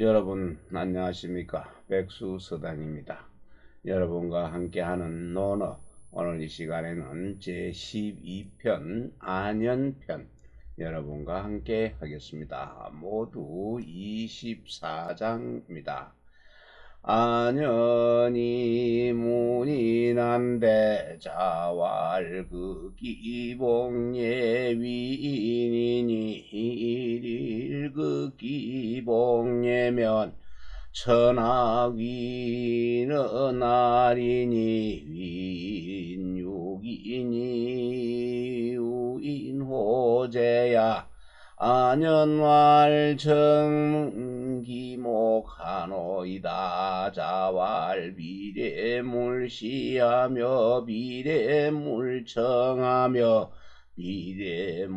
여러분 안녕하십니까? 백수서당입니다. 여러분과 함께하는 논어, 오늘 이 시간에는 제12편 안연편 여러분과 함께 하겠습니다. 모두 24장입니다. 안연이 문인한데 자왈극기봉예 위인이니 일극기봉예면 천하위는 나리니 위인육이니 우인호제야 안연왈정기목하노이다 자왈 비례물시하며 비례물청하며 비례물언하며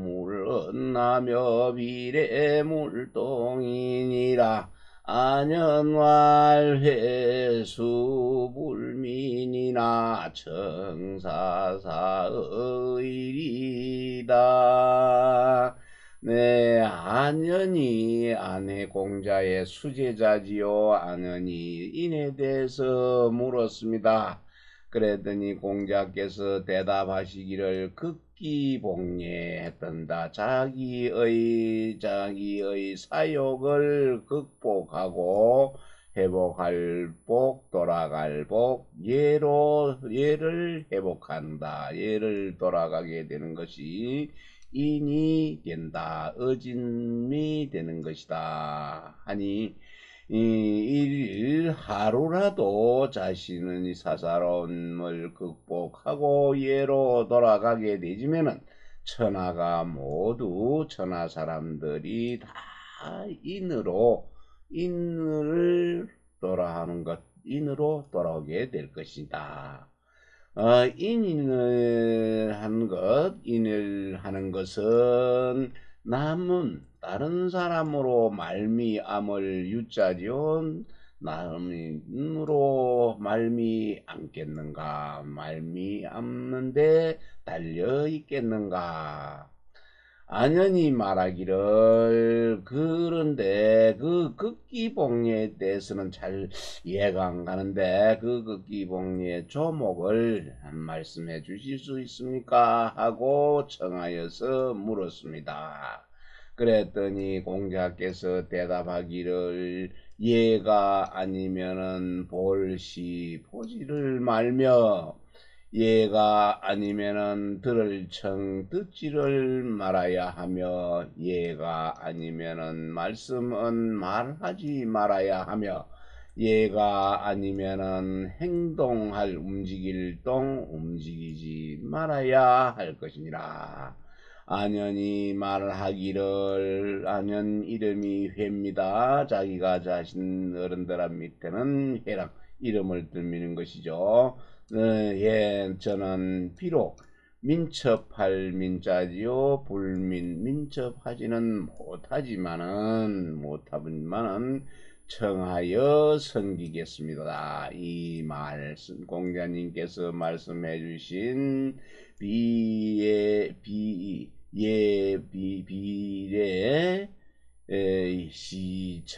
비례물동인이라 안연왈 회수불민이나 청사사의리다. 네, 안연이 아내공자의 수제자지요. 안연이 인에 대해서 물었습니다. 그랬더니 공자께서 대답하시기를 극기복례했던다. 자기의 사욕을 극복하고 회복할 복, 돌아갈 복, 예를 회복한다. 예를 돌아가게 되는 것이 인이 된다. 어진미 되는 것이다. 하니 일 하루라도 자신의 사사로움을 극복하고 예로 돌아가게 되지면은 천하가 모두 천하 사람들이 다 인을 돌아하는 것, 인으로 돌아오게 될 것이다. 인을 하는 것은 다른 사람으로 말미암을 유자죠. 남으로 말미암겠는가, 말미암는데 달려 있겠는가. 안연히 말하기를 그런데 그 극기복례에 대해서는 잘 이해가 안 가는데 그 극기복례의 조목을 말씀해 주실 수 있습니까? 하고 청하여서 물었습니다. 그랬더니 공자께서 대답하기를 예가 아니면은 볼시 포지를 말며 예가 아니면은 들을 청 듣지를 말아야 하며 예가 아니면은 말씀은 말하지 말아야 하며 예가 아니면은 행동할 움직일 동 움직이지 말아야 할 것이니라. 안연이 말하기를 안연 이름이 회입니다. 자기가 자신 어른들 밑에는 회랑 이름을 들미는 것이죠. 예, 저는 비록 민첩할 민자지요. 민첩하지는 못하지만은 청하여 섬기겠습니다. 이 말씀 공자님께서 말씀해 주신 비례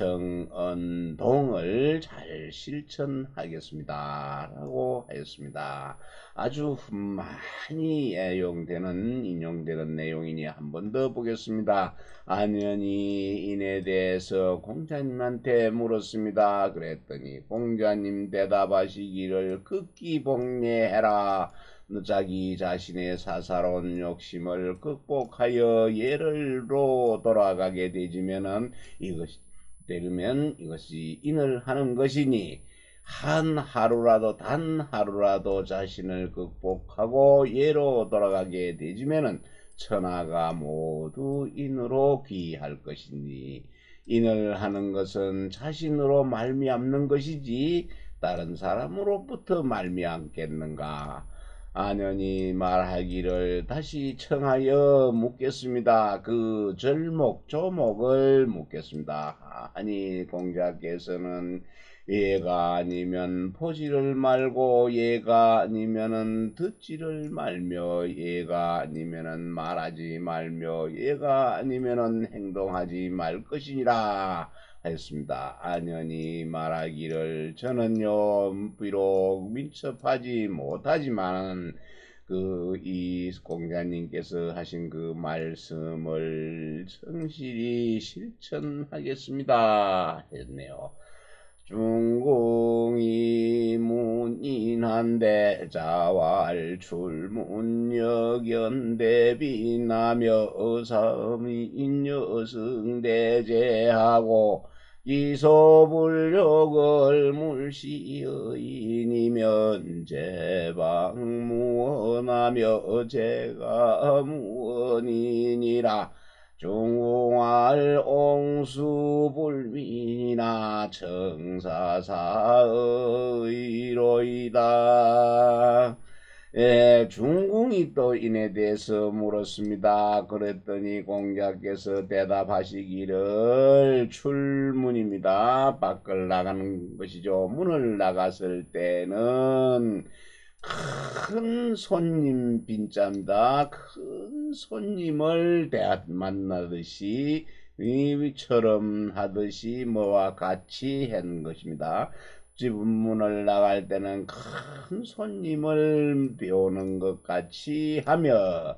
시청언동을 잘 실천하겠습니다. 라고 하였습니다. 아주 많이 인용되는 내용이니 한 번 더 보겠습니다. 안연이 인에 대해서 공자님한테 물었습니다. 그랬더니 공자님 대답하시기를 극기복례해라. 자기 자신의 사사로운 욕심을 극복하여 예를로 돌아가게 되지면은 이것이 인을 하는 것이니 단 하루라도 자신을 극복하고 예로 돌아가게 되지면은 천하가 모두 인으로 귀할 것이니 인을 하는 것은 자신으로 말미암는 것이지 다른 사람으로부터 말미암겠는가. 안연이 말하기를 다시 청하여 묻겠습니다. 그 조목을 묻겠습니다. 아니 공자께서는 예가 아니면 보지를 말고 예가 아니면은 듣지를 말며 예가 아니면은 말하지 말며 예가 아니면은 행동하지 말 것이니라 하였습니다. 안연히 말하기를 저는요 비록 민첩하지 못하지만 이 공자님께서 하신 그 말씀을 성실히 실천하겠습니다 했네요. 중공이 문인한데 자왈 출문역연대비나며 삼인여승대제하고 이소불력을 물시의인이면 제방무언하며 제가 무언이니라. 중공할 옹수불민이나 청사사의로이다. 예, 중궁이 또 인에 대해서 물었습니다. 그랬더니 공자께서 대답하시기를 출문입니다. 밖을 나가는 것이죠. 문을 나갔을 때는 큰 손님 빈자입니다. 큰 손님을 만나듯이 위처럼 하듯이 뭐와 같이 한 것입니다. 집 문을 나갈 때는 큰 손님을 배우는 것 같이 하며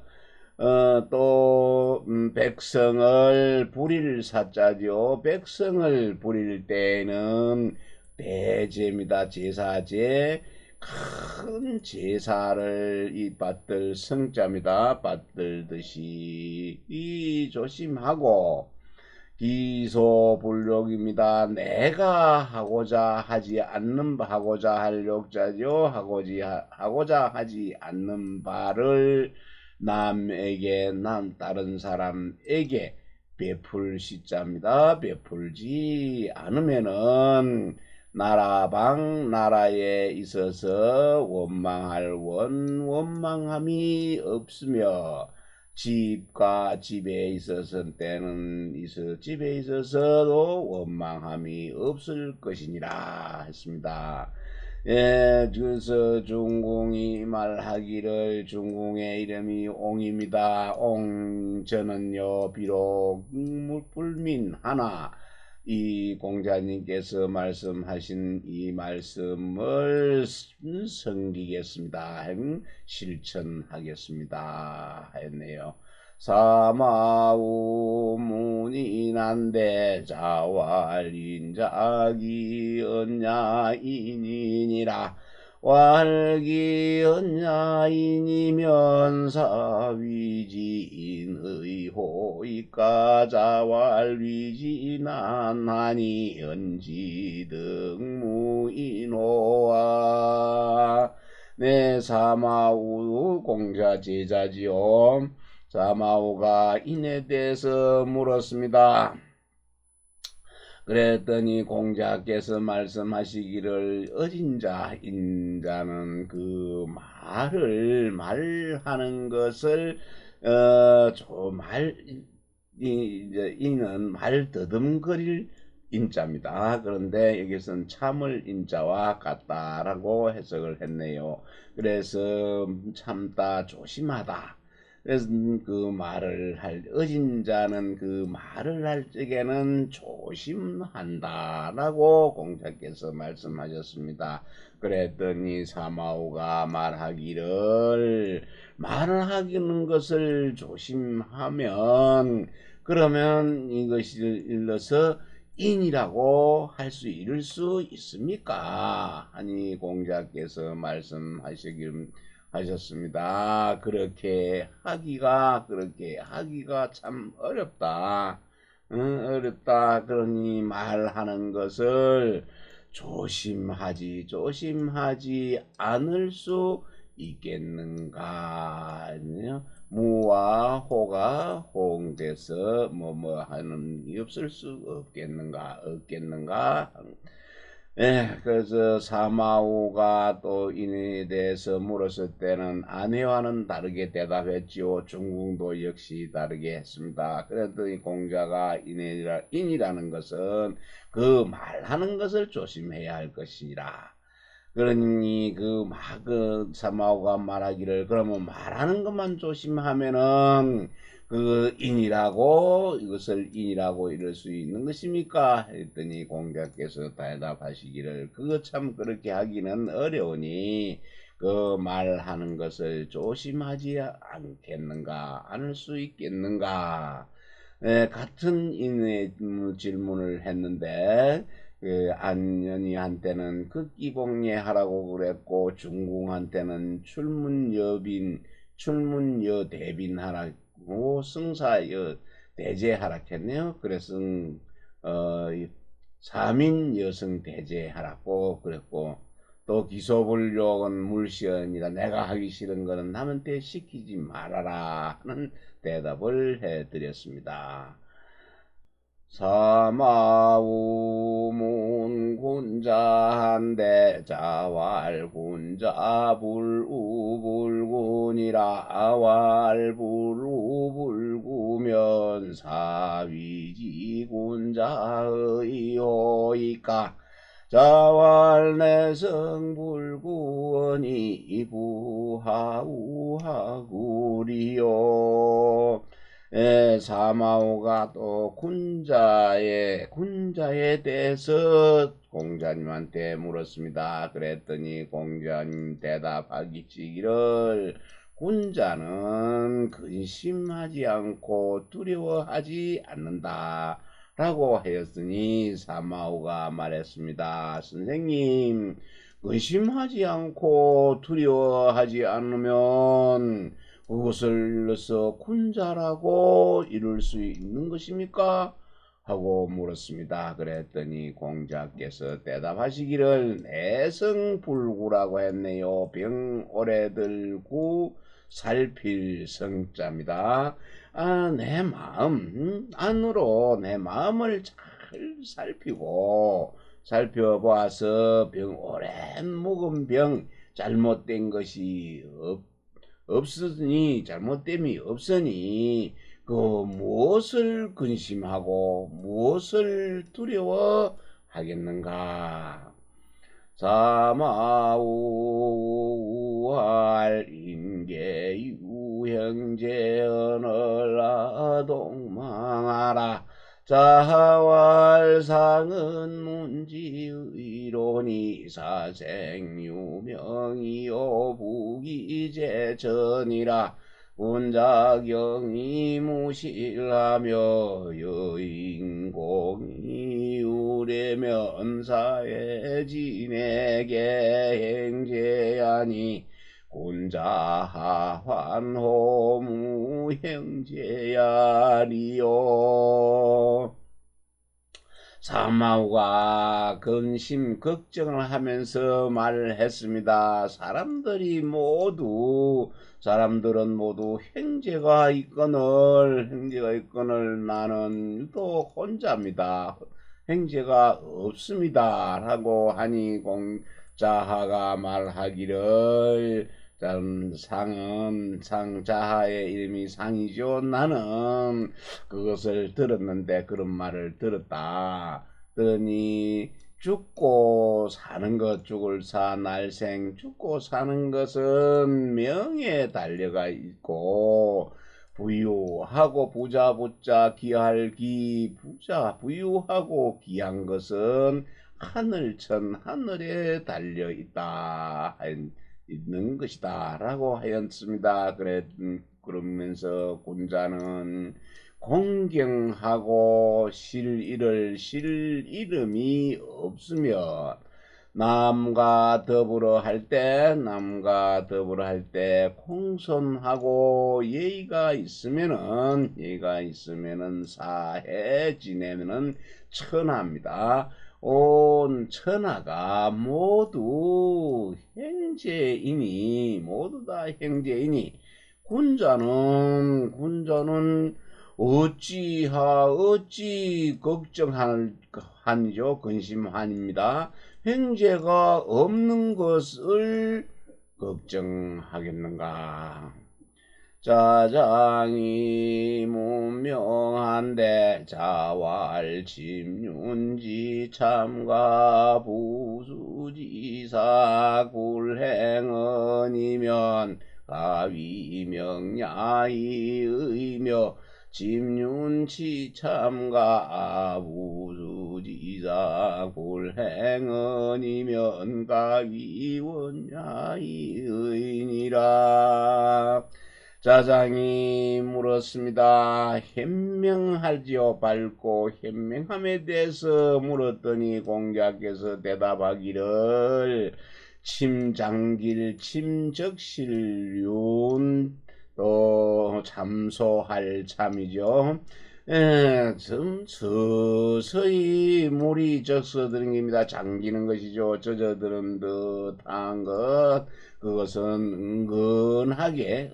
또 백성을 부릴 사자죠. 백성을 부릴 때는 대제입니다. 제사제. 큰 제사를 받들 성자입니다. 받들듯이 조심하고 기소불욕입니다. 내가 하고자 하지 않는 하고자 할 욕자죠. 하고자 하지 않는 바를 남에게 다른 사람에게 베풀 시자입니다. 베풀지 않으면은 나라에 있어서 원망할 원망함이 없으며 집에 있어서 집에 있어서도 원망함이 없을 것이니라 했습니다. 예, 그래서 중궁이 말하기를 중궁의 이름이 옹입니다. 저는요 비록 불민 하나 이 공자님께서 말씀하신 이 말씀을 섬기겠습니다. 실천하겠습니다. 했네요. 사마우 문인한데 자왈인자기 언야인이니라. wal기언야인이면 사위지인의 호이까자왈위지난하니 연지등무인호와. 네, 사마우 공자 제자지요. 사마우가 인에 대해서 물었습니다. 그랬더니 공자께서 말씀하시기를 어진 인자는 그 말하는 것을 이는 말 더듬거릴 인자입니다. 그런데 여기서는 참을 인자와 같다라고 해석을 했네요. 그래서 참다 조심하다. 그래서 그 말을 어진 자는 그 말을 할 적에는 조심한다라고 공자께서 말씀하셨습니다. 그랬더니 사마우가 말하기를 말을 하는 것을 조심하면 그러면 이것을 일러서 인이라고 이를 수 있습니까? 아니 공자께서 말씀하시길 하셨습니다. 그렇게 하기가 참 어렵다. 어렵다. 그러니 말하는 것을 조심하지 않을 수 있겠는가? 무와 호가 호응돼서 뭐뭐 하는 게 없을 수 없겠는가? 그래서 사마우가 또 인에 대해서 물었을 때는 아내와는 다르게 대답했지요. 중궁도 역시 다르게 했습니다. 그랬더니 공자가 인이라는 것은 그 말하는 것을 조심해야 할 것이라. 그러니 그 사마오가 말하기를 그러면 말하는 것만 조심하면은 그 인이라고 이것을 인이라고 이럴 수 있는 것입니까? 했더니 공자께서 대답하시기를 그거 참 그렇게 하기는 어려우니 그 말하는 것을 조심하지 않겠는가? 않을 수 있겠는가? 같은 인의 질문을 했는데 안년이한테는 극기공예하라고 그랬고 중궁한테는 출문여대빈하라고 승사여 대제하라 했네요. 그래서 사민여성 대제하라고 그랬고 또 기소불욕은 물시언이다. 내가 하기 싫은 거는 남한테 시키지 말아라 하는 대답을 해드렸습니다. 사마우문군자한대 자왈군자 불우불군이라 왈불우불구면 사위지군자의호이까 자왈내성불구원이 부하우하구리요. 사마오가 또 군자에 대해서 공자님한테 물었습니다. 그랬더니 공자님 대답하기를 군자는 근심하지 않고 두려워하지 않는다 라고 하였으니 사마오가 말했습니다. 선생님, 근심하지 않고 두려워하지 않으면 그것을로서 군자라고 이룰 수 있는 것입니까? 하고 물었습니다. 그랬더니 공자께서 대답하시기를 내성불구라고 했네요. 병 오래 들고 살필 성자입니다. 내 마음 안으로 내 마음을 잘 살펴보아서 병 오랜 묵은 병 잘못된 것이 없으니 잘못됨이 없으니 그 무엇을 근심하고 무엇을 두려워하겠는가. 사마우할 인계유형제언을 아동망하라. 자활상은 문지의론이 사생유명이요 부기제전이라. 운자경이 무실하며 여인공이 우레면사에 지내게 행제하니 군자하환호무 형제야리요. 사마우가 근심 걱정을 하면서 말을 했습니다. 사람들은 모두 형제가 있거늘 나는 유독 혼자입니다. 형제가 없습니다. 라고 하니 공자하가 말하기를 자하의 이름이 상이죠. 나는 그것을 들었는데 그런 말을 들었다. 들으니 죽고 사는 것 죽을사 날생 죽고 사는 것은 명에 달려가 있고 부유하고 부자 기할 부자 부유하고 귀한 것은 하늘에 달려 있는 것이다 라고 하였습니다. 그러면서 군자는 공경하고 실 이름이 없으며 남과 더불어 할 때 공손하고 예의가 있으면은 사해 지내면은 천하입니다. 온 천하가 모두 다 형제이니 군자는 어찌 걱정하니죠. 근심하니입니다. 형제가 없는 것을 걱정하겠는가. 자장이 문명한데 자왈 침윤지 참가 부수지사 굴행언이면 가위명야이의며 침윤치 참가 부수지사 굴행언이면 가위원야이의니라. 자장이 물었습니다. 현명하지요? 밝고 현명함에 대해서 물었더니 공자께서 대답하기를 침장길 침적실윤 또 참소할 참이죠. 좀 서서히 물이 적서드는 겁니다. 잠기는 것이죠. 젖어드는 듯한 것. 그것은 은근하게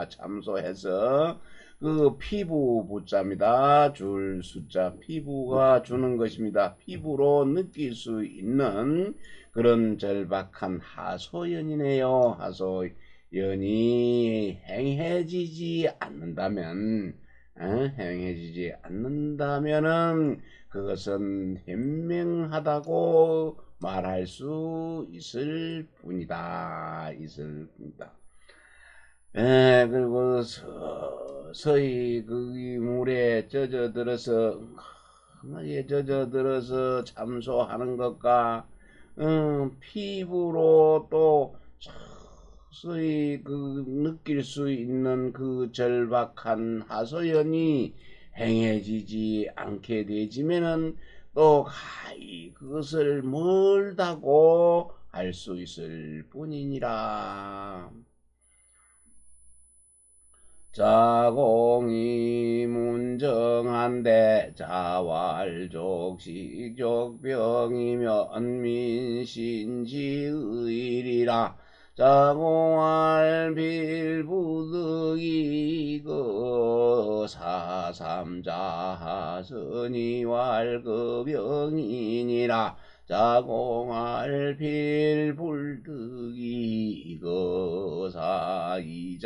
참소해서 그 피부 부자입니다. 줄 숫자 피부가 주는 것입니다. 피부로 느낄 수 있는 그런 절박한 하소연이네요. 하소연이 행해지지 않는다면은 그것은 현명하다고 말할 수 있을 뿐이다. 그리고 서서히 그 물에 젖어들어서 참소하는 것과 피부로 또 서서히 그 느낄 수 있는 그 절박한 하소연이 행해지지 않게 되지면은 또 가히 그것을 멀다고 할 수 있을 뿐이니라. 자공이 문정한데 자왈족식족병이며 언민신지의리라. 자공할 빌부득이 그 사삼자하선이 왈급병이니라. 자공할 필불득이 거사이자선이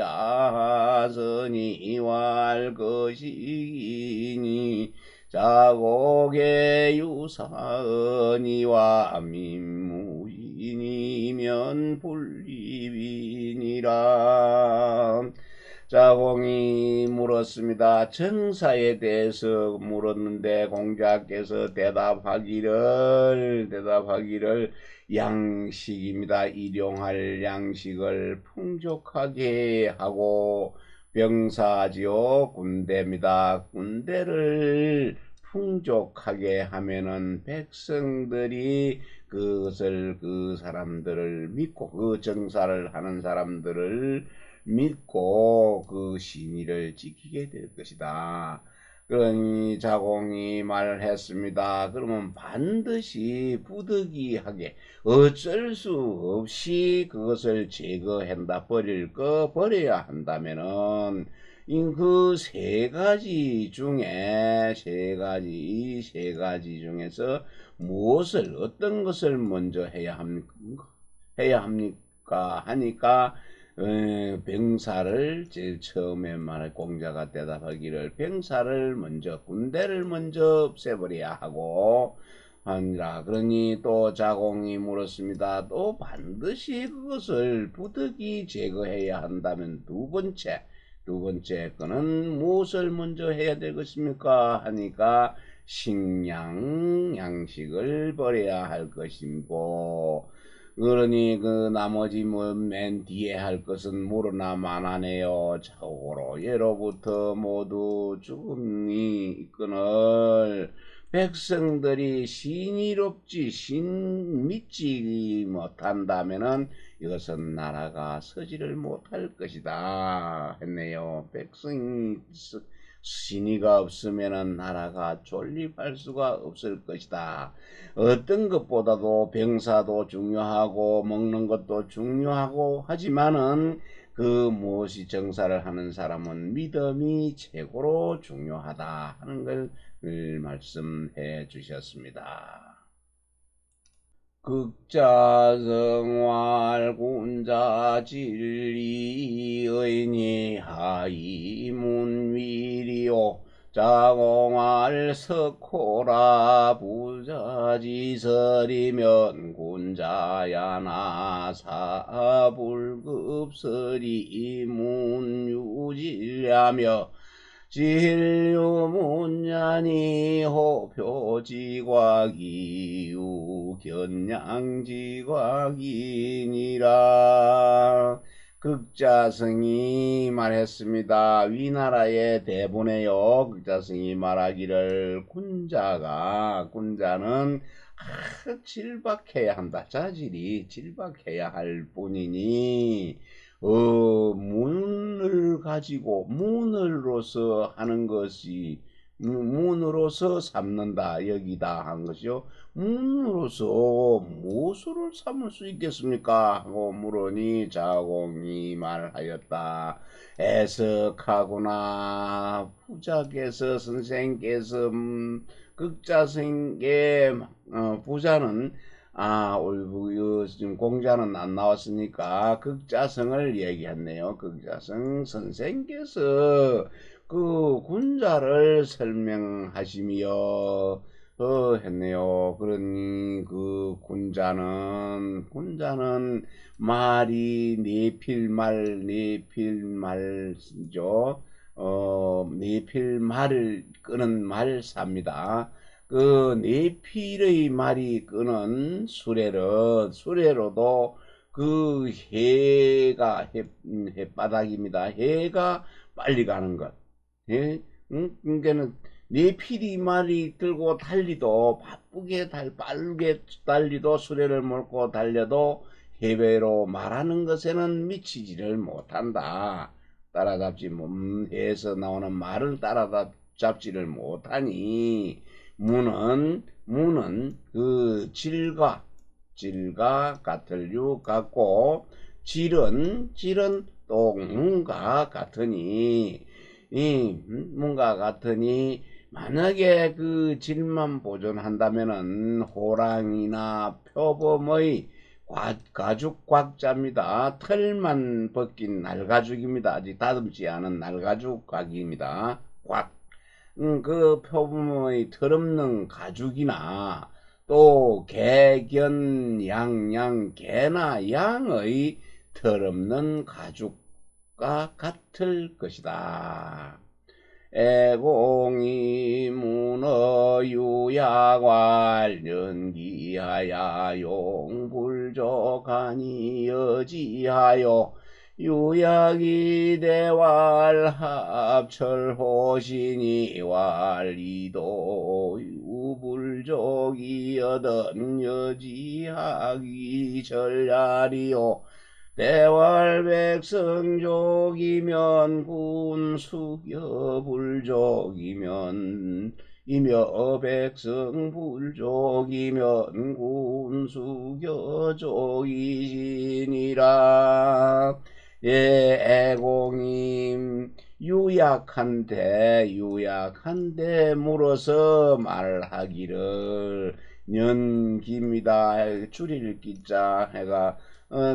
왈 것이니 자곡의 유사언이와 민무인이면 불리비니라. 자공이 물었습니다. 정사에 대해서 물었는데 공자께서 대답하기를 양식입니다. 일용할 양식을 풍족하게 하고 병사지요. 군대입니다. 군대를 풍족하게 하면은 백성들이 그것을 그 사람들을 믿고 그 정사를 하는 사람들을 믿고 그 신의를 지키게 될 것이다. 그러니 자공이 말을 했습니다. 그러면 반드시 부득이하게 어쩔 수 없이 그것을 제거한다. 버려야 한다면은 그 세 가지 중에서 어떤 것을 먼저 해야 합니까? 하니까 병사를 제일 처음에 말할 공자가 대답하기를 군대를 먼저 없애버려야 하고 하니라. 그러니 또 자공이 물었습니다. 또 반드시 그것을 부득이 제거해야 한다면 두 번째 거는 무엇을 먼저 해야 될 것입니까? 하니까 양식을 버려야 할 것이고, 그러니 그 나머지 맨 뒤에 할 것은 모르나 마나네요. 자고로 예로부터 모두 죽음이 있거늘 백성들이 믿지 못한다면은 이것은 나라가 서지를 못할 것이다 했네요. 신의가 없으면은 나라가 존립할 수가 없을 것이다. 어떤 것보다도 병사도 중요하고 먹는 것도 중요하고 하지만은 그 무엇이 정사를 하는 사람은 믿음이 최고로 중요하다 하는 걸 말씀해 주셨습니다. 극자성활 군자 진리의니 하이문위리오 자공할 석호라 부자지설이면 군자야나 사불급설이 문유질ля며 진료문야니 호표지곽이유 견양지곽이니라. 극자성이 말했습니다. 위나라의 대본에요. 극자성이 말하기를 군자는 질박해야 한다. 자질이 질박해야 할 뿐이니 문을 가지고 문으로서 하는 것이 문으로서 삼는다 여기다 한 것이요. 문으로서 무엇을 삼을 수 있겠습니까? 하고 물으니 자공이 말하였다. 애석하구나. 부자께서 선생께서 극자성의 부자는 지금 공자는 안 나왔으니까 극자성을 얘기했네요. 극자성 선생께서 그 군자를 설명하시며 했네요. 그러니 그 군자는 말이 네필말이죠. 네필말을 끄는 말사입니다. 그 네필의 말이 끄는 수레로도 그 해가 햇바닥입니다. 해가 빨리 가는 것. 예? 그러니까는 네필이 말이 들고 달리도 바쁘게 빠르게 달리도 수레를 몰고 달려도 해외로 말하는 것에는 미치지를 못한다. 따라잡지 해에서 나오는 말을 따라잡지를 못하니 문은 그 질과 같을 유 같고 질은 또 문과 같으니 만약에 그 질만 보존한다면은 호랑이나 표범의 가죽곽자입니다. 털만 벗긴 날가죽입니다. 아직 다듬지 않은 날가죽 곽입니다. 곽. 그 표범의 털없는 가죽이나 또 개견 개나 양의 털없는 가죽과 같을 것이다. 애공이 문어 유야관 연기하야 용불족하니 여지하여 유약이 대왈 합철호신이 왈이도 유불족이 여든 여지하기 절야리요 대왈 백성족이면 군수여불족이면 이며 백성불족이면 군수여족이시니라. 예, 애공임 유약한데 물어서 말하기를 년기입니다. 줄일 기자 해가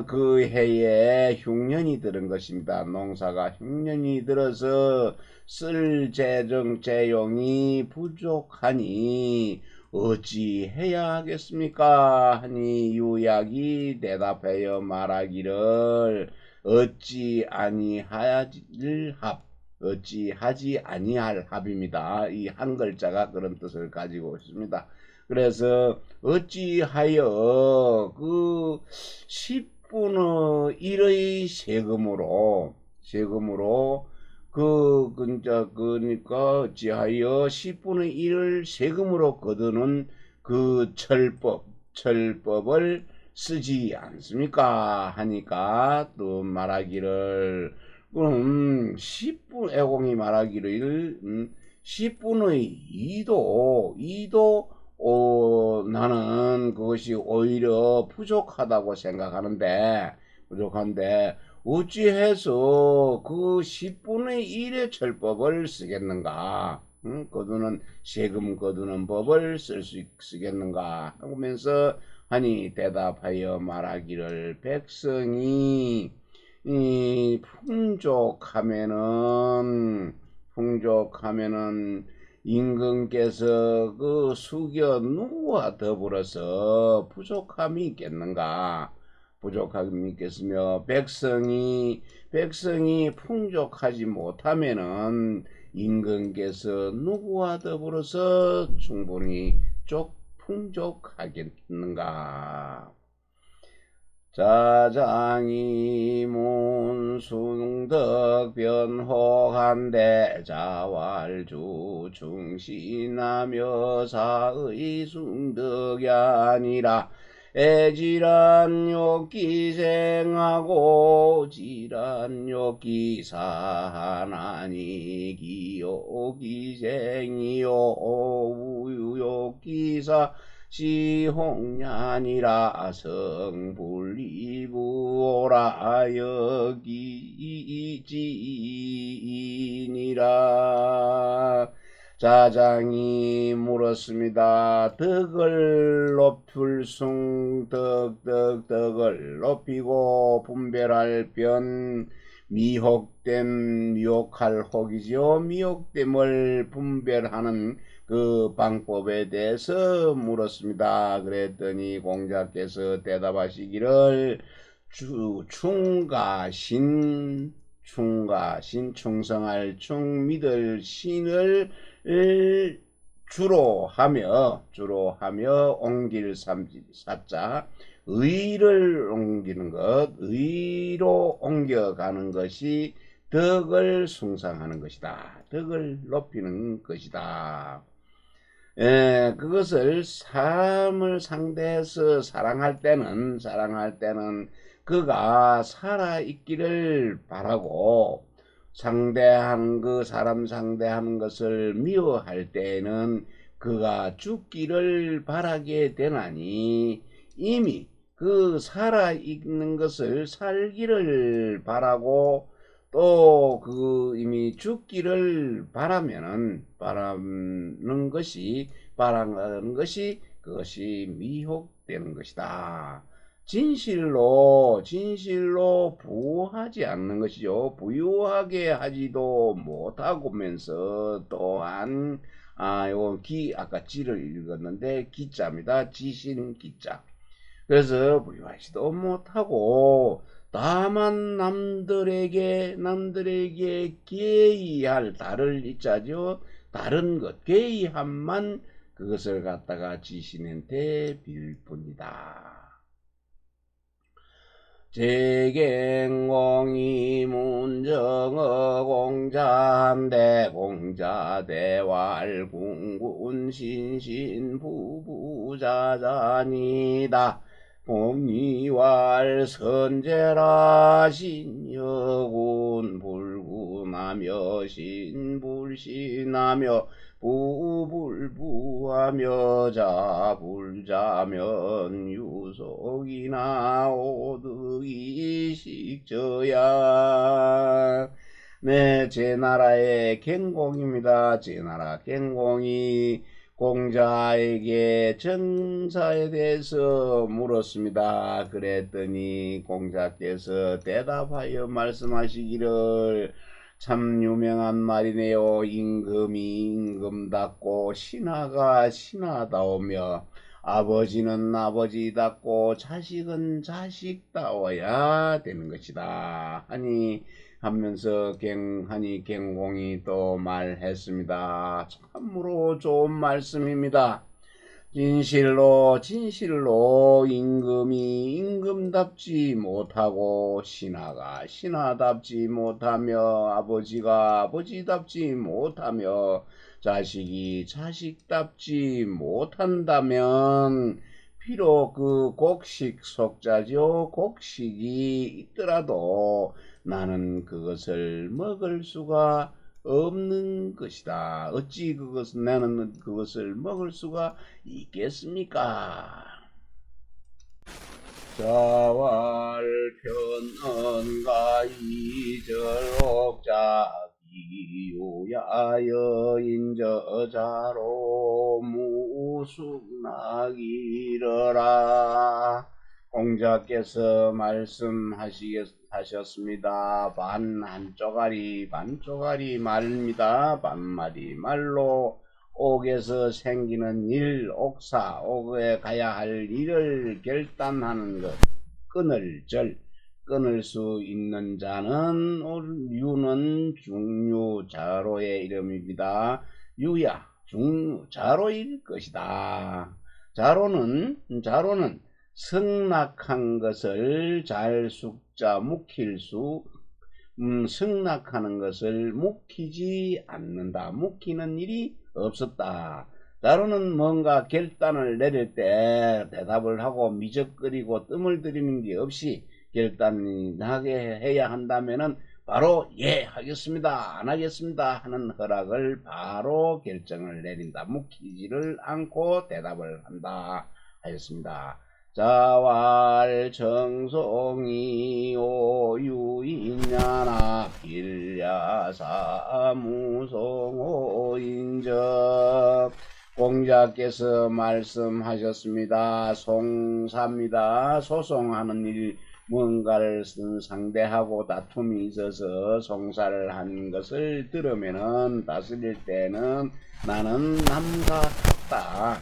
그 해에 흉년이 들은 것입니다. 농사가 흉년이 들어서 쓸 재용이 부족하니 어찌해야 하겠습니까? 하니 유약이 대답하여 말하기를 어찌하지 아니할 합입니다. 이 한 글자가 그런 뜻을 가지고 있습니다. 그래서 어찌하여 그 10분의 1의 세금으로 그러니까 어찌하여 10분의 1을 세금으로 거두는 그 철법을 쓰지 않습니까? 하니까 또 말하기를 그럼 10분 애공이 말하기를 10분의 2도 나는 그것이 오히려 부족하다고 생각하는데 어찌해서 그 10분의 1의 철법을 쓰겠는가? 세금 거두는 법을 쓰겠는가? 하면서 하니 대답하여 말하기를 백성이 이 풍족하면은 임금께서 그 수겨 누구와 더불어서 부족함이 있겠는가? 부족함이 있겠으며 백성이 풍족하지 못하면은 임금께서 누구와 더불어서 충분히 풍족하겠는가? 자장이 문숭덕 변호한데 자왈주 충신하며 사의 숭덕이 아니라 애질환욕기 생하고 질환욕기 사하나니 기욕기 생이요 우유욕기사 시홍냐니라 성불리부오라 여기지니라. 자장이 물었습니다. 덕을 높일 덕을 높이고 분별할 변 미혹할 혹이죠. 미혹됨을 분별하는 그 방법에 대해서 물었습니다. 그랬더니 공자께서 대답하시기를 충성할 믿을 신을 주로 하며 옮길 사자 의를 옮기는 것, 의로 옮겨가는 것이 덕을 숭상하는 것이다. 덕을 높이는 것이다. 그것을 사람을 상대해서 사랑할 때는 그가 살아있기를 바라고 사람 상대하는 것을 미워할 때에는 그가 죽기를 바라게 되나니 이미 그 살아있는 것을 살기를 바라고 또 그 이미 죽기를 바라는 것이 그것이 미혹되는 것이다. 진실로 부하지 않는 것이죠. 부유하게 하지도 못하고면서 또한 요건 아까 지를 읽었는데 기자입니다. 지신 기자. 그래서 부유하지도 못하고 다만 남들에게 계의할 다를 이자죠. 다른 것 계의함만 그것을 갖다가 지신한테 빌 뿐이다. 제갱공이 문정어 공자한데 공자대왈 궁군 신신 부부자자니다. 공이왈 선제라 신여군 불군하며 신불신하며 부불부하며 자불자면 유속이나 오득이 식저야. 네, 제 나라의 갱공입니다. 제 나라 갱공이 공자에게 정사에 대해서 물었습니다. 그랬더니 공자께서 대답하여 말씀하시기를 참 유명한 말이네요. 임금이 임금답고 신하가 신하다우며 아버지는 아버지답고 자식은 자식다워야 되는 것이다. 하면서 갱공이 또 말했습니다. 참으로 좋은 말씀입니다. 진실로 임금이 임금답지 못하고 신하가 신하답지 못하며 아버지가 아버지답지 못하며 자식이 자식답지 못한다면 비록 그 곡식 속자죠. 곡식이 있더라도 나는 그것을 먹을 수가 없는 것이다. 어찌 나는 그것을 먹을 수가 있겠습니까? 자왈 편언가 이절옥자 유야여 인저자로 무숙나기러라. 공자께서 말씀하셨습니다. 반 한쪼가리 반쪼가리 말입니다. 반말이 말로 옥에서 생기는 일, 옥사, 옥에 가야 할 일을 결단하는 것, 끊을 수 있는 자는 유는 중유자로의 이름입니다. 유야, 중유자로일 것이다. 자로는 승낙한 것을 잘 숙자 묵힐 수 승낙하는 것을 묵히지 않는다. 묵히는 일이 없었다. 자로는 뭔가 결단을 내릴 때 대답을 하고 미적거리고 뜸을 들이는 게 없이 결단하게 해야 한다면은 바로 예 하겠습니다 안 하겠습니다 하는 허락을 바로 결정을 내린다. 묵히지를 않고 대답을 한다 하였습니다. 자왈 정성이 오유인야나 길야사 무성호인적. 공자께서 말씀하셨습니다. 송사입니다. 소송하는 일, 뭔가를 상대하고 다툼이 있어서 송사를 한 것을 들으면은 다스릴 때는 나는 남과 같다.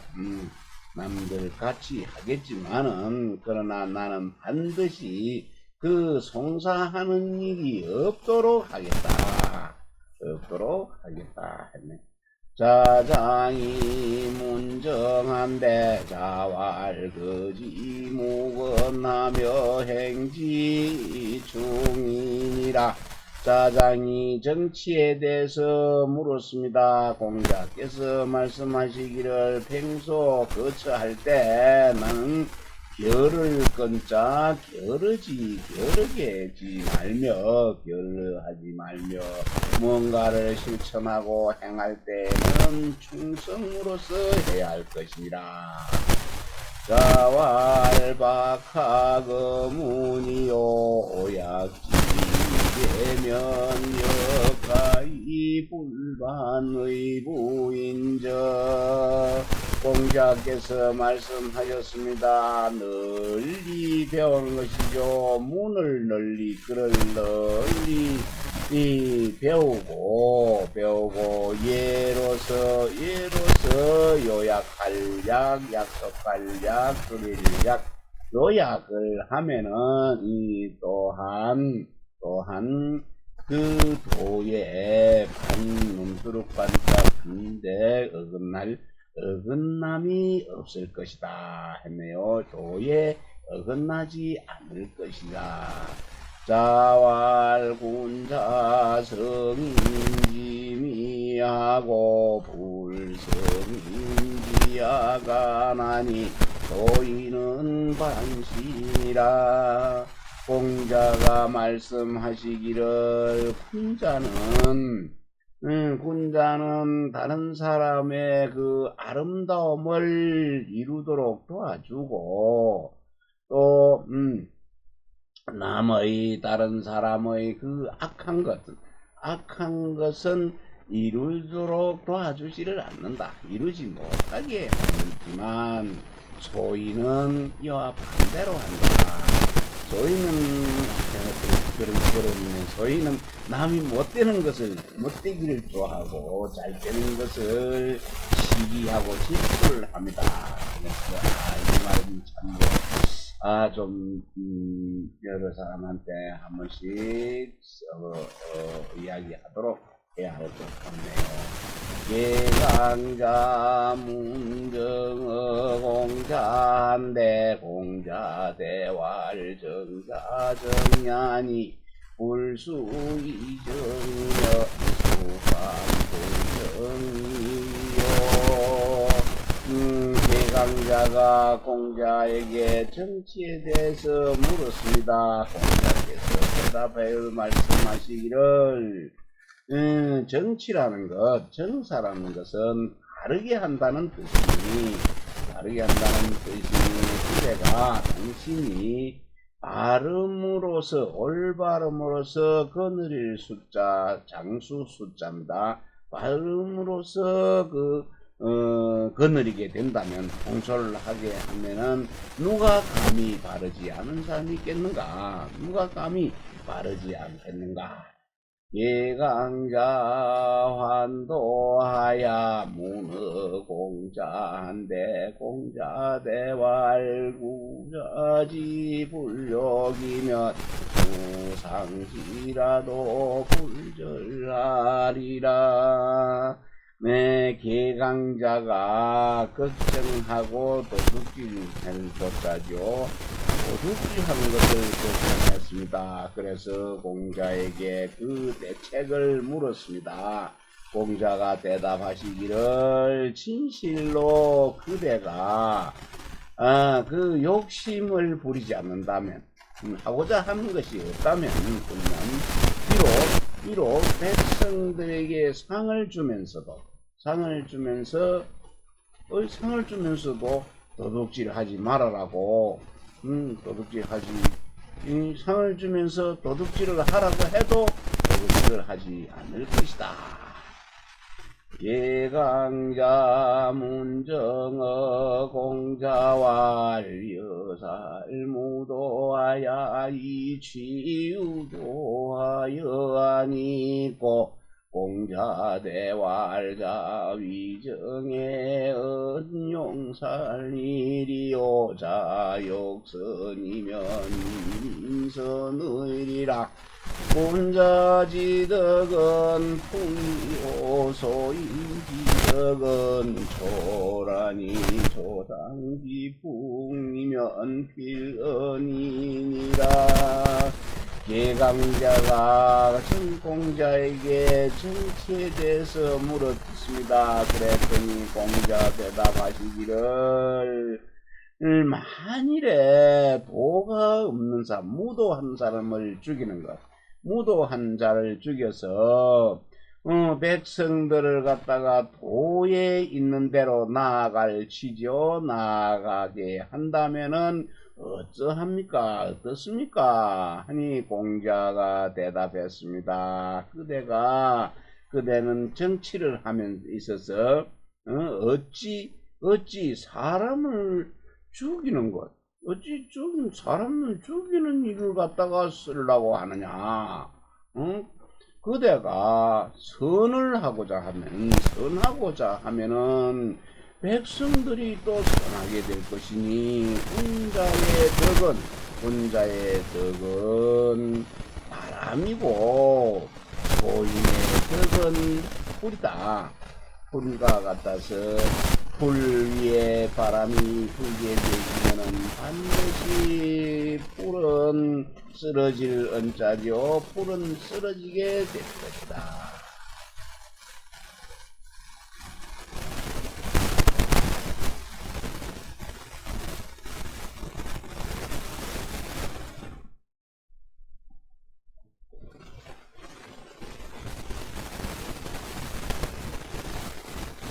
남들 같이 하겠지만은 그러나 나는 반드시 그 송사하는 일이 없도록 하겠다. 했네. 자장이 문정한데 자왈거지 무건하며 행지 중이니라. 자장이 정치에 대해서 물었습니다. 공자께서 말씀하시기를 평소 거처할 때 나는 결을 끊자 겨르하지 말며 뭔가를 실천하고 행할 때는 충성으로서 해야 할 것이니라. 자왈박하거문이요 오약지 되면 여가이 불반의 부인적. 공자께서 말씀하셨습니다. 널리 배우는 것이죠. 문을 널리 글을 널리 배우고 예로서 요약할 약, 약속할 약, 그릴 약, 요약을 하면은 이 또한 그 도에 눈두룩 반짝인데 어긋남이 없을 것이다 했네요. 도에 어긋나지 않을 것이다. 자왈군자 성인지미하고 불성인지야가나니 도인은 반신이라. 공자가 말씀하시기를 군자는 다른 사람의 그 아름다움을 이루도록 도와주고 또 다른 사람의 그 악한 것은 이루도록 도와주지를 않는다. 이루지 못하게 하지만 소인은 이와 반대로 한다. 소인은 남이 못되는 것을 못되기를 좋아하고 잘 되는 것을 시기하고 질투를 합니다. 그래서 이 말은 참 여러 사람한테 한 번씩 이야기하도록 해야 할 것 같네요. 예강자 문정어 공자인데 공자대활 정자정야니 불수이정여 수감불정이요. 예강자가 공자에게 정치에 대해서 물었습니다. 공자께서 대답하여 말씀하시기를 정치라는 것, 정사라는 것은 다르게 한다는 뜻이니 그대가 당신이 발음으로서 올바름으로서 거느릴 숫자 장수 숫자입니다. 발음으로서 거느리게 된다면 통솔을 하게 하면은 누가 감히 바르지 않은 사람이 있겠는가? 누가 감히 바르지 않겠는가? 예강자 환도하야 문허공자한대 공자대왈구자지 불욕이면 무상지라도 불절하리라. 내 개강자가 걱정하고 도둑질하는 것까지요. 도둑질하는 것을 걱정했습니다. 그래서 공자에게 그 대책을 물었습니다. 공자가 대답하시기를 진실로 그대가 그 욕심을 부리지 않는다면 하고자 하는 것이 없다면 비록 백성들에게 상을 주면서도 도둑질하지 말아라고 상을 주면서 도둑질을 하라고 해도 도둑질을 하지 않을 것이다. 예강자 문정어 공자왈 여살무도하야 이취유도하여 아니고 공자대왈자 위정의 은용살일이요 자욕선이면 인선의리라. 본자지덕은 풍요소인지덕은 초라니 초상지풍이면 필언이니라. 개강자가 정공자에게 정치에 대해서 물었습니다. 그랬더니 공자 대답하시기를 만일에 도가 없는 사람, 무도한 사람을 죽이는 것, 무도한 자를 죽여서 백성들을 갖다가 도에 있는 대로 나아가게 한다면은 어떠합니까? 어떻습니까? 하니 공자가 대답했습니다. 그대는 정치를 하면 있어서 어찌 사람을 죽이는 것, 사람을 죽이는 일을 갖다가 쓰려고 하느냐? 그대가 선하고자 하면은 백성들이 또 선하게 될 것이니 혼자의 덕은 바람이고 소인의 덕은 풀이다. 풀과 같아서 풀 위에 바람이 불게 되면은 반드시 풀은 쓰러질 은자죠. 풀은 쓰러지게 될 것이다.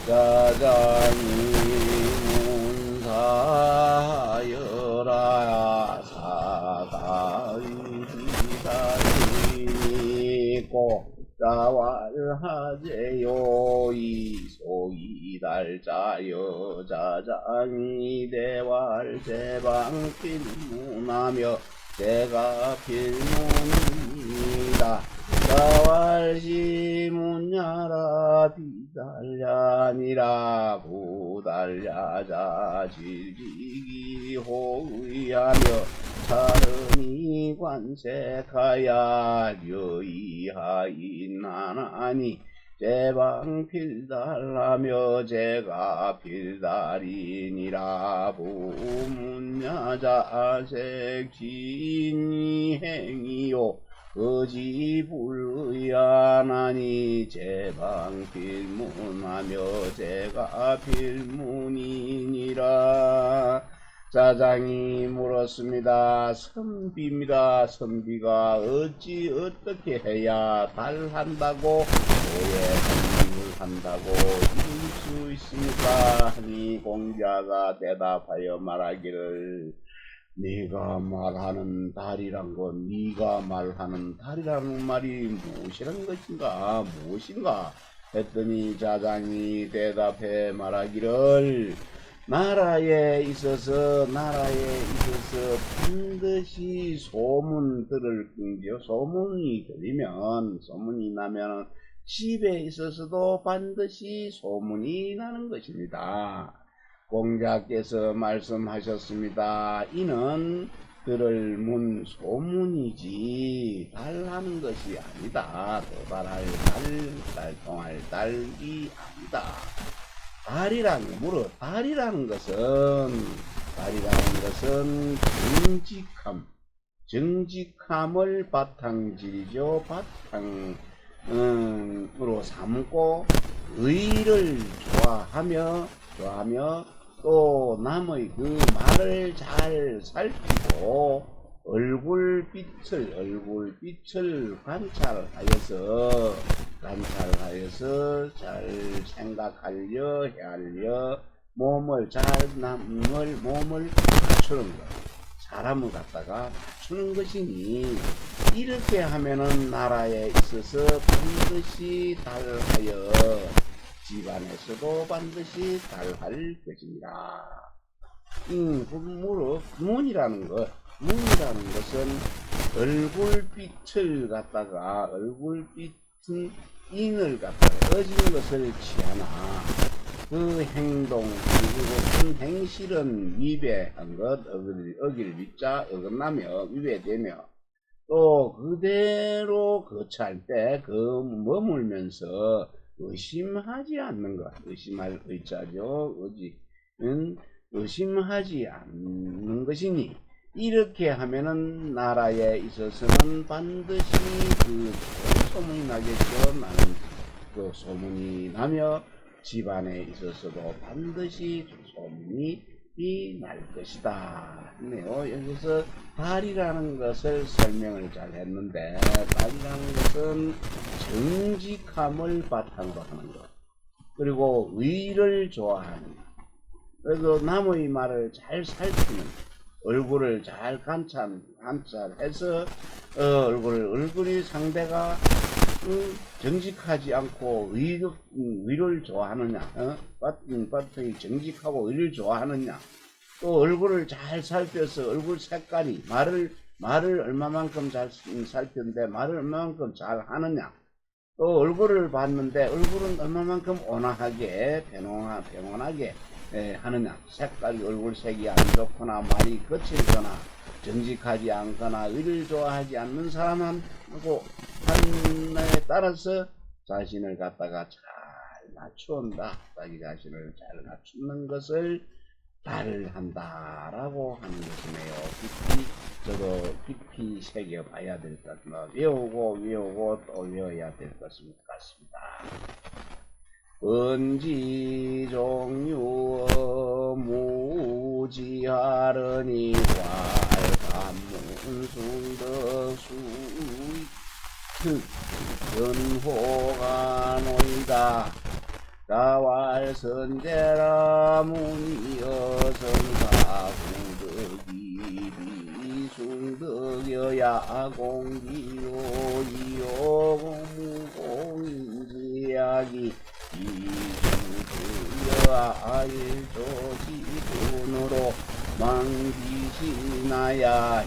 자장이 문사하여라 사가의기다리고 자왈하제요 이소이달자여 자장이 대왈제방필문하며 제가 필문이다. 자왈시문야라 비달야니라 부달야자 질지기 호의하며 사른이 관색하야 려이하인나나니 제방필달하며 제가 필달이니라 부문야자색 지인이 행이요 거지불의하나니 제방필문하며 제가 필문이니라. 자장이 물었습니다. 선비입니다. 선비가 어떻게 해야 달한다고 도에 한다고 이룰 수 있습니까? 하니 공자가 대답하여 말하기를 네가 말하는 달이란 건 네가 말하는 달이라는 말이 무엇이란 것인가 무엇인가 했더니 자장이 대답해 말하기를 나라에 있어서 반드시 소문 들을 경지요. 소문이 들리면 소문이 나면 집에 있어서도 반드시 소문이 나는 것입니다. 공자께서 말씀하셨습니다. 이는 들을 문 소문이지 달하는 것이 아니다. 도달할 달통할 달이 아니다. 달이라는 것은 정직함을 바탕질이죠. 바탕으로 삼고 의를 좋아하며 또 남의 그 말을 잘 살피고 얼굴빛을 관찰하여서 잘 생각하려 헤아려 몸을 갖추는 것. 사람을 갖다가 갖추는 것이니 이렇게 하면은 나라에 있어서 반드시 달하여 집안에서도 반드시 달할 것입니다. 문이라는 것은 얼굴빛은 인을 갖다가 어진 것을 취하나 그 행동 그리고 행실은 위배한 것 어길 위자 어긋나며 위배되며 또 그대로 거처할 때 머물면서 의심하지 않는 것, 의심할 의자죠. 의심하지 않는 것이니 이렇게 하면은 나라에 있어서는 반드시 그 소문이 나겠죠. 나는 그 소문이 나며 집안에 있어서도 반드시 소문이 날 것이다. 네요. 여기서 달이라는 것을 설명을 잘 했는데 달이라는 것은 정직함을 바탕으로 하는 것 그리고 의를 좋아하는 그래서 남의 말을 잘 살피는 얼굴을 잘 관찰해서 얼굴이 상대가 정직하지 않고 의를 좋아하느냐 바탕이 정직하고 의를 좋아하느냐 또 얼굴을 잘 살펴서 얼굴 색깔이 말을 얼마만큼 잘 살폈는데 말을 얼마만큼 잘 하느냐 또 얼굴을 봤는데 얼굴은 얼마만큼 온화하게 평온하게 하느냐 색깔이 얼굴색이 안 좋거나 말이 거칠거나 정직하지 않거나 의를 좋아하지 않는 사람하고 한에 따라서 자신을 갖다가 잘 낮춘다. 자기 자신을 잘 낮추는 것을 달을 한다라고 하는 것이네요. 저도 깊이 새겨봐야 될 것 같습니다. 외우고 또 외워야 될 것 같습니다. 은지종유 무지하르니 활감문숭덕수 연호가 노이다 자왈선제라 무니여성사 공덕이 비숭덕여야 공기요 이용무공인지약이 이승수여 알조지분으로 망기시나야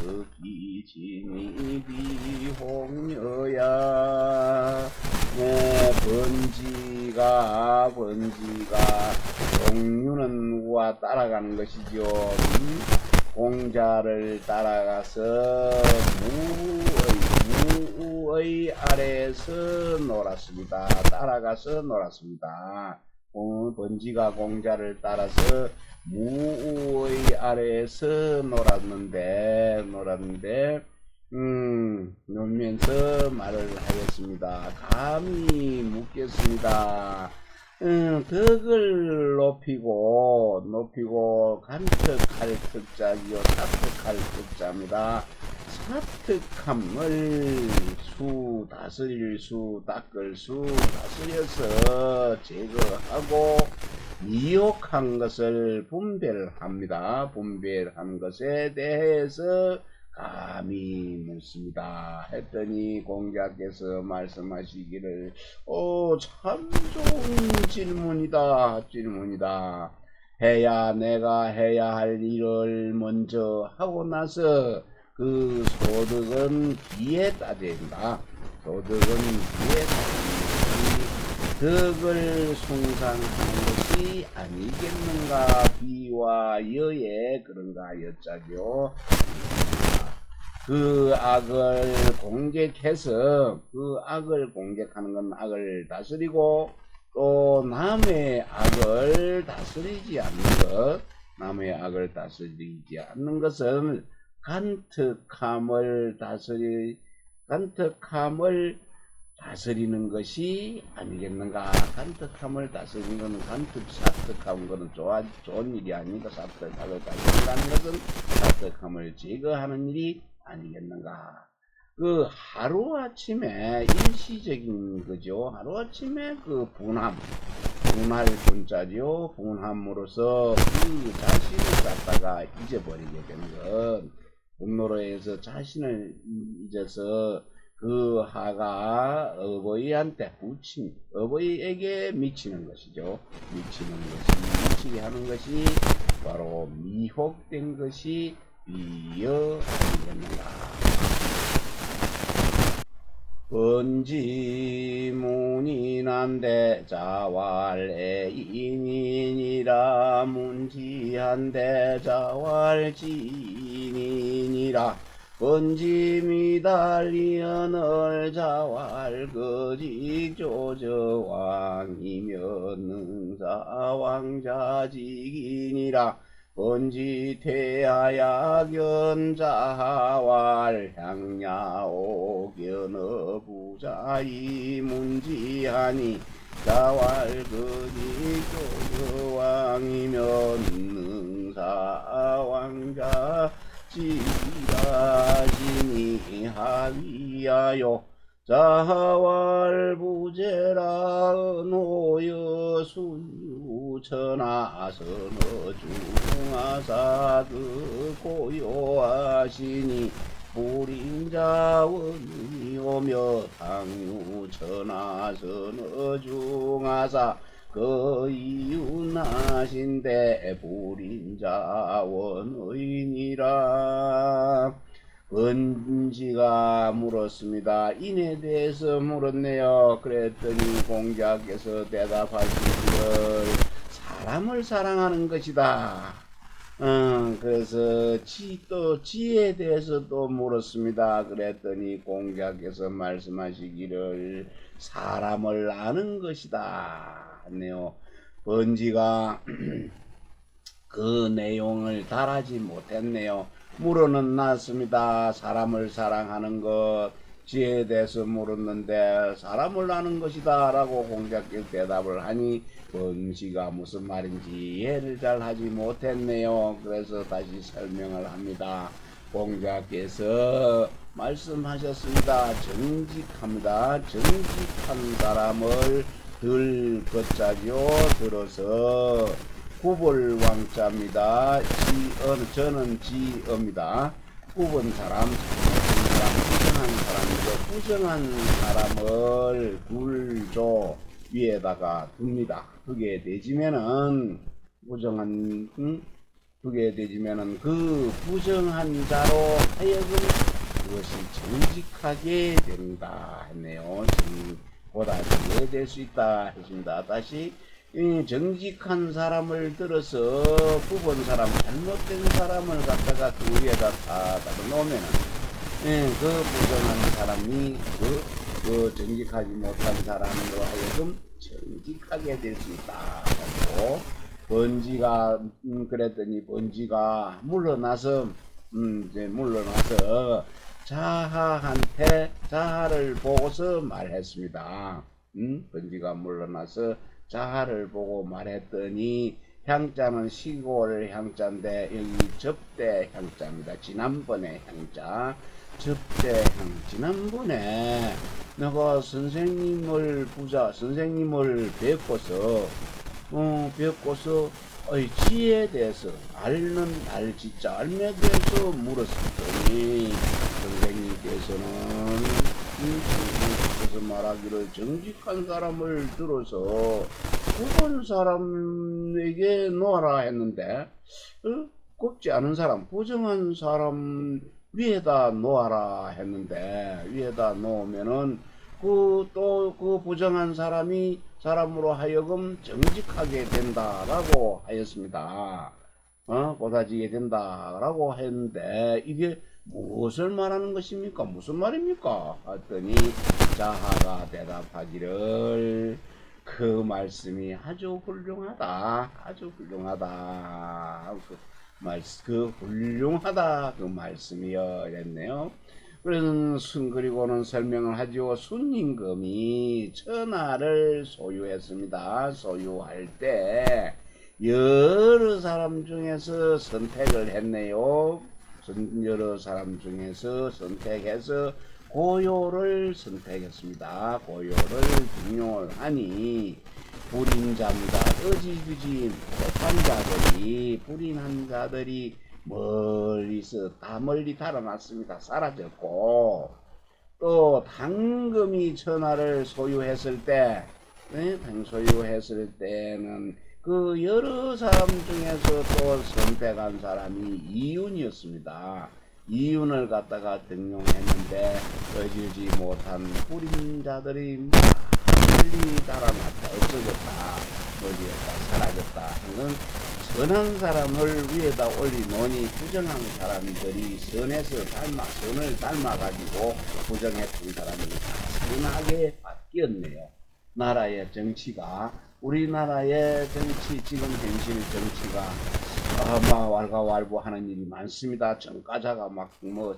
이극기진이 비홍여야 번지가 종류는 우와 따라가는 것이죠. 공자를 따라가서 무의 아래에서 놀았습니다. 따라가서 놀았습니다. 번지가 공자를 따라서 무의 아래에서 놀았는데 놀면서 말을 하였습니다. 감히 묻겠습니다. 덕을 높이고 간특할 특자이요 사특할 특자입니다. 사특함을 다스려서 제거하고 미혹한 것을 분별합니다. 분별한 것에 대해서 감히 묻습니다. 했더니 공자께서 말씀하시기를 참 좋은 질문이다. 내가 해야 할 일을 먼저 하고 나서 그 소득은 뒤에 따진다. 소득은 뒤에 따진다. 덕을 숭상하는 것이 아니겠는가. 비와 여의 그런가 여자죠. 그 악을 공격해서 그 악을 공격하는 건 악을 다스리고 또 남의 악을 다스리지 않는 것은 간특함을 다스리는 것이 아니겠는가. 간특함을 다스리는 것은 사특한 것은 좋은 일이 아니고 사특함을 다스린다는 것은 사특함을 제거하는 일이 아니겠는가. 그 하루아침에 일시적인 거죠. 하루아침에 그 분할 분자죠. 분함으로써 그 자신을 갖다가 잊어버리게 되는 것. 분노로 해서 자신을 잊어서 그 하가 어버이에게 미치는 것이죠. 미치게 하는 것이 바로 미혹된 것이 비여 아니겠는가. 번지문인한데 자왈애인이니라. 문지한데 자왈지인이니라. 번지미달리언을 자왈거직 조저왕이면 능사왕자직이니라. 번지태하야견 자왈 향야오견어 부자이 문지하니. 자왈거직 조저왕이면 능사왕자 지라시니 하위하여 자활부제라. 노여 순유천하선어 중하사 그 고요하시니. 불인자원이 오며 당유천하선어 중하사 그 이웃나신데 불인자원의니라. 번지가 물었습니다. 인에 대해서 물었네요. 그랬더니 공자께서 대답하시기를 사람을 사랑하는 것이다. 그래서 지에 대해서 또 물었습니다. 그랬더니 공자께서 말씀하시기를 사람을 아는 것이다 했네요. 번지가 그 내용을 달하지 못했네요. 물어는 놨습니다. 사람을 사랑하는 것, 지혜에 대해서 물었는데 사람을 아는 것이다 라고 공자께서 대답을 하니 번지가 무슨 말인지 이해를 잘 하지 못했네요. 그래서 다시 설명을 합니다. 공자께서 말씀하셨습니다. 정직합니다. 정직한 사람을 들어서 구벌왕자입니다. 저는 지어입니다. 부정한 사람이죠. 부정한 사람을 굴조 위에다가 둡니다. 두게 되지면은 그 부정한 자로 하여금 그것이 정직하게 된다 했네요. 보다 이해될 수 있다 했습니다. 다시 정직한 사람을 들어서 부본 사람, 잘못된 사람을 갖다가 그 위에다 다 놓으면은 그 부정한 사람이 그 정직하지 못한 사람으로 하여금 정직하게 될 수 있다 하고, 번지가 그랬더니 번지가 물러나서 자하한테 자하를 보고서 말했습니다. 번지가 물러나서 자하를 보고 말했더니, 향자는 시골 향자인데 여기 접대 향자입니다. 지난번에 향자 접대향. 지난번에 내가 선생님을 뵙고서 뵙고서 지에 대해서 알지자 알에 대해서 물었더니 선생님께서는 선생님께서 말하기를 정직한 사람을 들어서 죽은 사람에게 놓아라 했는데 곱지 않은 사람 부정한 사람 위에다 놓아라 했는데 위에다 놓으면은 그 부정한 사람으로 하여금 정직하게 된다라고 하였습니다. 고다지게 된다라고 했는데 이게 무엇을 말하는 것입니까? 무슨 말입니까? 했더니 자하가 대답하기를 그 말씀이 아주 훌륭하다. 아주 훌륭하다. 그 훌륭하다 그 말씀이여 이랬네요. 그래서 그리고는 설명을 하죠. 순임금이 천하를 소유했습니다. 소유할 때 여러 사람 중에서 선택을 했네요. 여러 사람 중에서 선택해서 고요를 선택했습니다. 고요를 등용하니 불인자입니다. 어지부지 못한 자들이 불인한 자들이 멀리 달아났습니다. 사라졌고 또 당금이 천하를 소유했을 때 소유했을 때는 그 여러 사람 중에서 또 선택한 사람이 이윤이었습니다. 이윤을 갖다가 등용했는데 어지지 못한 불인 자들이 멀리 달아났다. 없어졌다. 멀리였다. 사라졌다. 하는 선한 사람을 위에다 올리노니 부정한 사람들이 선을 닮아가지고 부정했던 사람이 선하게 바뀌었네요. 나라의 정치가 우리나라의 정치 지금 현실 정치가 막 왈가왈부하는 일이 많습니다. 정가자가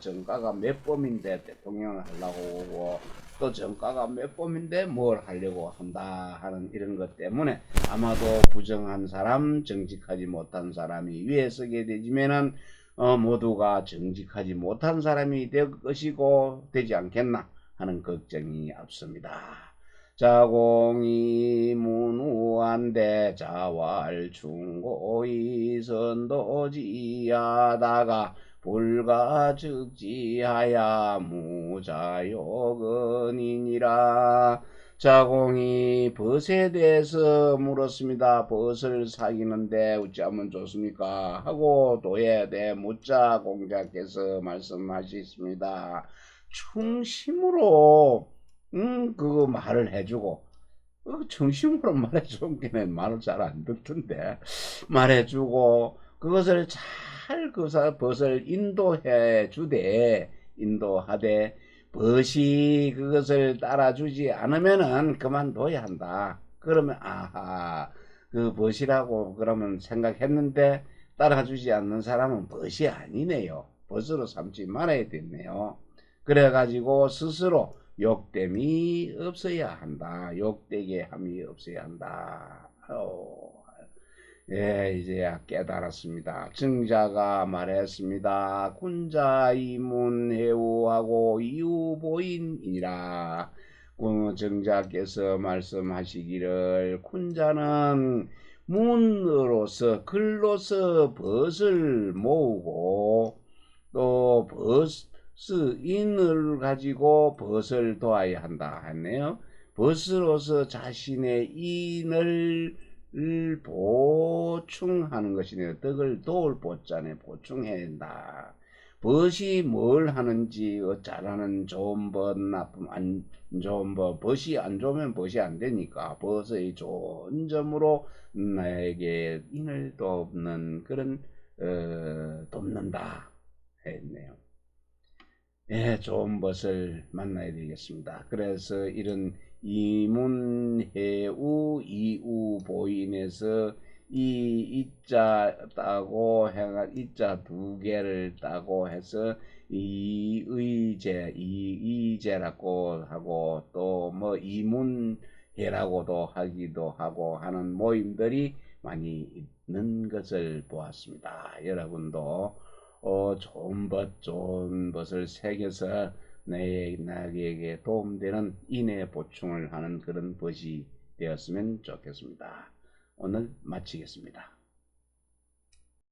정가가 몇 범인데 대통령을 하려고 오고 또 정가가 몇 범인데 뭘 하려고 한다 하는 이런 것 때문에 아마도 부정한 사람, 정직하지 못한 사람이 위에 서게 되지면은 모두가 정직하지 못한 사람이 될 것이고 되지 않겠나 하는 걱정이 앞섭니다. 자공이 문우한대 자왈충고이 선도지하다가 불가즉지하야 무자요건이니라. 자공이 벗에 대해서 물었습니다. 벗을 사귀는데 어찌하면 좋습니까? 하고 도에 대해 묻자 공자께서 말씀하셨습니다. 충심으로 그거 말을 해주고 정심으로 말해주는 게 말을 잘 안 듣던데 말해주고 그것을 잘 벗을 인도해 주되 인도하되 벗이 그것을 따라주지 않으면은 그만둬야 한다. 그러면 아하 그 벗이라고 그러면 생각했는데 따라주지 않는 사람은 벗이 아니네요. 벗으로 삼지 말아야 됐네요. 그래가지고 스스로 욕됨이 없어야 한다. 욕되게 함이 없어야 한다. 예, 이제야 깨달았습니다. 증자가 말했습니다. 군자이문해우하고 이유보인이라. 증자께서 말씀하시기를 군자는 문으로서 글로서 벗을 모으고 또 인을 가지고 벗을 도와야 한다 했네요. 벗으로서 자신의 인을 보충하는 것이네요. 덕을 도울 보자네 보충해야 한다. 벗이 뭘 하는지 잘하는 좋은 벗 나쁜 안 좋은 벗 벗이 안 좋으면 벗이 안 되니까 벗의 좋은 점으로 나에게 인을 돕는 그런 돕는다 했네요. 예, 좋은 벗을 만나야 되겠습니다. 그래서 이런 이문해우 이우보인에서 이 이자 따고 이자 두 개를 따고 해서 이의제라고 하고 또 뭐 이문해라고도 하기도 하고 하는 모임들이 많이 있는 것을 보았습니다. 여러분도 좋은 벗을 새겨서 나에게 도움되는 인의 보충을 하는 그런 벗이 되었으면 좋겠습니다. 오늘 마치겠습니다.